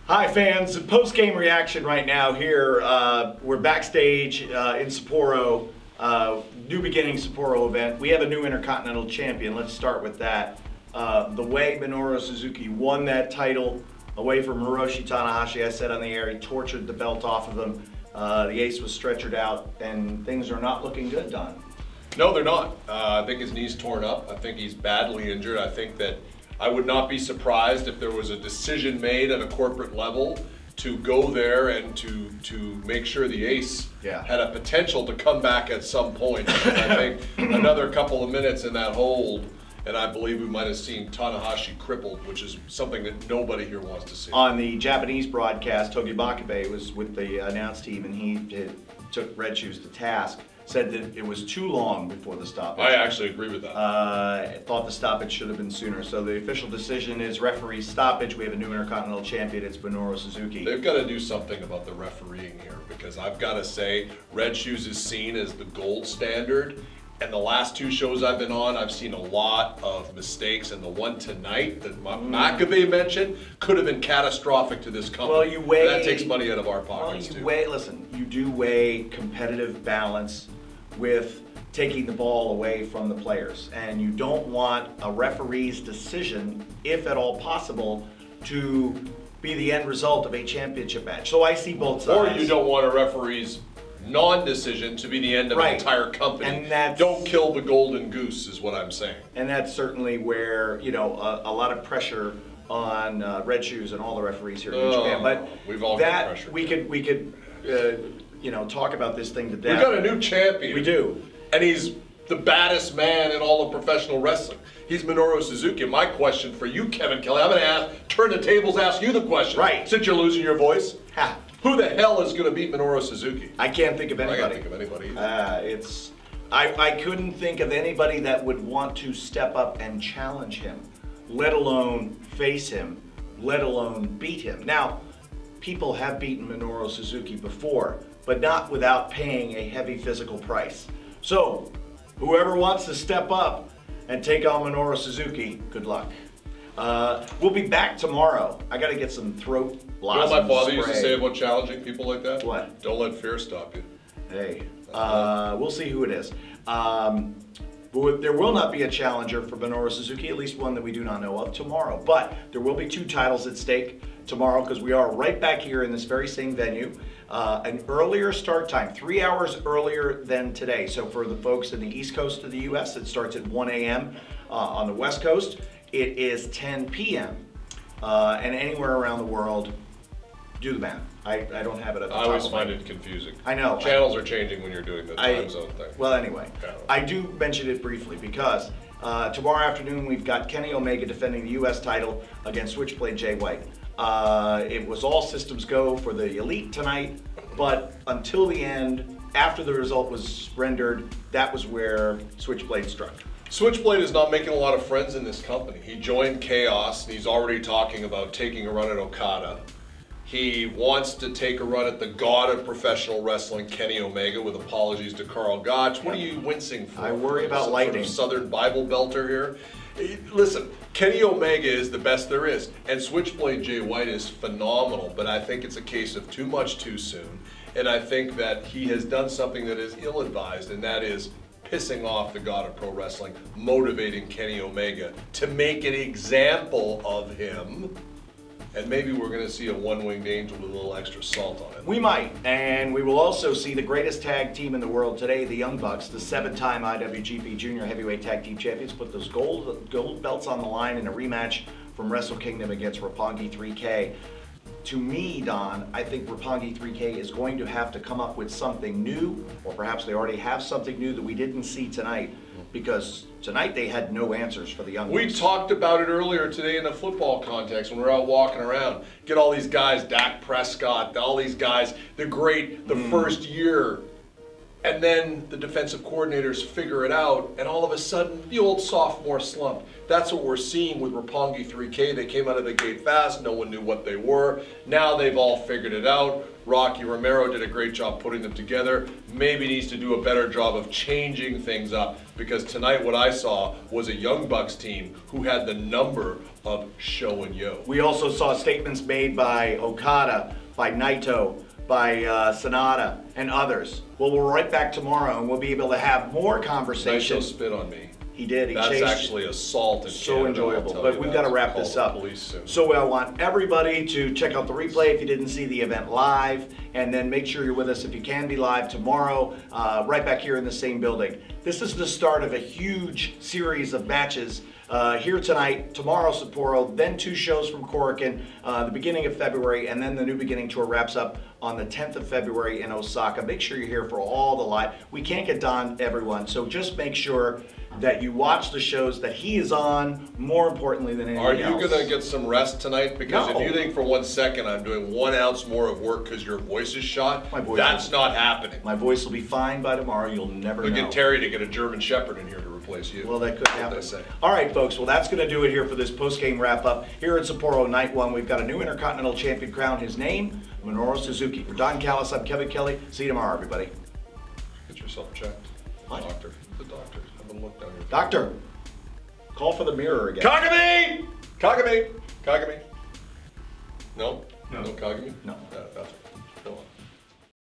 Hi fans, post-game reaction right now here. We're backstage in Sapporo, New Beginning Sapporo event. We have a new Intercontinental Champion. Let's start with that. The way Minoru Suzuki won that title away from Hiroshi Tanahashi, I said on the air, he tortured the belt off of him. The ace was stretchered out and things are not looking good, Don. No, they're not. I think his knee's torn up. I think he's badly injured. I think that I would not be surprised if there was a decision made at a corporate level to go there and to make sure the ace had a potential to come back at some point. I think another couple of minutes in that hold, and I believe we might have seen Tanahashi crippled, which is something that nobody here wants to see. On the Japanese broadcast, Togi Makabe was with the announce team, and he took Red Shoes to task. Said that it was too long before the stoppage. I actually agree with that. Thought the stoppage should have been sooner. So the official decision is referee stoppage. We have a new Intercontinental Champion. It's Minoru Suzuki. They've got to do something about the refereeing here, because I've got to say, Red Shoes is seen as the gold standard. And the last two shows I've been on, I've seen a lot of mistakes, and the one tonight that Makabe mentioned could have been catastrophic to this company. Well, you weigh, that takes money out of our pockets too. Listen, you do weigh competitive balance with taking the ball away from the players, and you don't want a referee's decision, if at all possible, to be the end result of a championship match. So I see both sides. Or you don't want a referee's non-decision to be the end of an entire company. And don't kill the golden goose is what I'm saying. And that's certainly where, you know, a lot of pressure on Red Shoes and all the referees here in Japan. But we've all got pressure. We could you know, talk about this thing to death. We've got a new champion. We do. And he's the baddest man in all of professional wrestling. He's Minoru Suzuki. My question for you, Kevin Kelly, I'm going to turn the tables, ask you the question. Right. Since you're losing your voice. Ha. Who the hell is going to beat Minoru Suzuki? I can't think of anybody. I can't think of anybody either. I couldn't think of anybody that would want to step up and challenge him, let alone face him, let alone beat him. Now, people have beaten Minoru Suzuki before, but not without paying a heavy physical price. So, whoever wants to step up and take on Minoru Suzuki, good luck. We'll be back tomorrow. I got to get some throat blossom You know what my father spray. used to say about challenging people like that? What? Don't let fear stop you. Hey, we'll see who it is. But there will not be a challenger for Minoru Suzuki, at least one that we do not know of, tomorrow. But there will be two titles at stake tomorrow, because we are right back here in this very same venue. An earlier start time, 3 hours earlier than today. So for the folks in the East Coast of the US, it starts at 1 a.m. On the West Coast, it is 10 p.m. And anywhere around the world, do the math. I don't have it at the top. I always find it confusing. I know. Channels are changing when you're doing the time zone thing. Well, anyway, I do mention it briefly because tomorrow afternoon we've got Kenny Omega defending the U.S. title against Switchblade Jay White. It was all systems go for the Elite tonight, but until the end, after the result was rendered, that was where Switchblade struck. Switchblade is not making a lot of friends in this company. He joined Chaos, and he's already talking about taking a run at Okada. He wants to take a run at the god of professional wrestling, Kenny Omega, with apologies to Carl Gotch. What are you wincing for? I worry about lightning. Sort of Southern Bible belter here. Listen, Kenny Omega is the best there is, and Switchblade Jay White is phenomenal, but I think it's a case of too much too soon, and I think that he has done something that is ill-advised, and that is pissing off the god of pro wrestling, motivating Kenny Omega to make an example of him. And maybe we're going to see a one-winged angel with a little extra salt on it. We might, and we will also see the greatest tag team in the world today, the Young Bucks, the 7-time IWGP Junior Heavyweight Tag Team Champions, put those gold belts on the line in a rematch from Wrestle Kingdom against Roppongi 3K. To me, Don, I think Roppongi 3K is going to have to come up with something new, or perhaps they already have something new that we didn't see tonight, because tonight they had no answers for the Young Bucks. We talked about it earlier today in a football context when we were out walking around. Get all these guys, Dak Prescott, all these guys, they're great the first year. And then the defensive coordinators figure it out, and all of a sudden, the old sophomore slump. That's what we're seeing with Roppongi 3K. They came out of the gate fast. No one knew what they were. Now they've all figured it out. Rocky Romero did a great job putting them together. Maybe needs to do a better job of changing things up, because tonight what I saw was a Young Bucks team who had the number of Show and Yo. We also saw statements made by Okada, by Naito, by Sonata, and others. Well, we're right back tomorrow, and we'll be able to have more conversation. Naito spit on me. He did. He That's chased actually assault in so Canada, enjoyable. I'll tell But you we've that. got to wrap Call this the up. police soon. So I want everybody to check out the replay if you didn't see the event live, and then make sure you're with us if you can be live tomorrow, right back here in the same building. This is the start of a huge series of matches. Here tonight, tomorrow Sapporo, then 2 shows from Korakuen, the beginning of February, and then the New Beginning Tour wraps up on the 10th of February in Osaka. Make sure you're here for all the live. We can't get done everyone, so just make sure that you watch the shows that he is on, more importantly than anything else. Are you going to get some rest tonight? Because No. if you think for 1 second I'm doing 1 ounce more of work because your voice is shot, that's not happening. My voice will be fine by tomorrow. You'll never We'll know. get Terry to get a German Shepherd in here to replace you. Well, that could happen. I say. All right, folks. Well, that's going to do it here for this post-game wrap-up. Here at Sapporo Night 1, we've got a new Intercontinental Champion crowned. His name, Minoru Suzuki. For Don Callis, I'm Kevin Kelly. See you tomorrow, everybody. Get yourself checked. What? Doctor. The doctor. Have a look down your Doctor, call for the mirror again. Kagami! Kagami! Kagami! No? No. No Kagami? No. Nothing. Go on.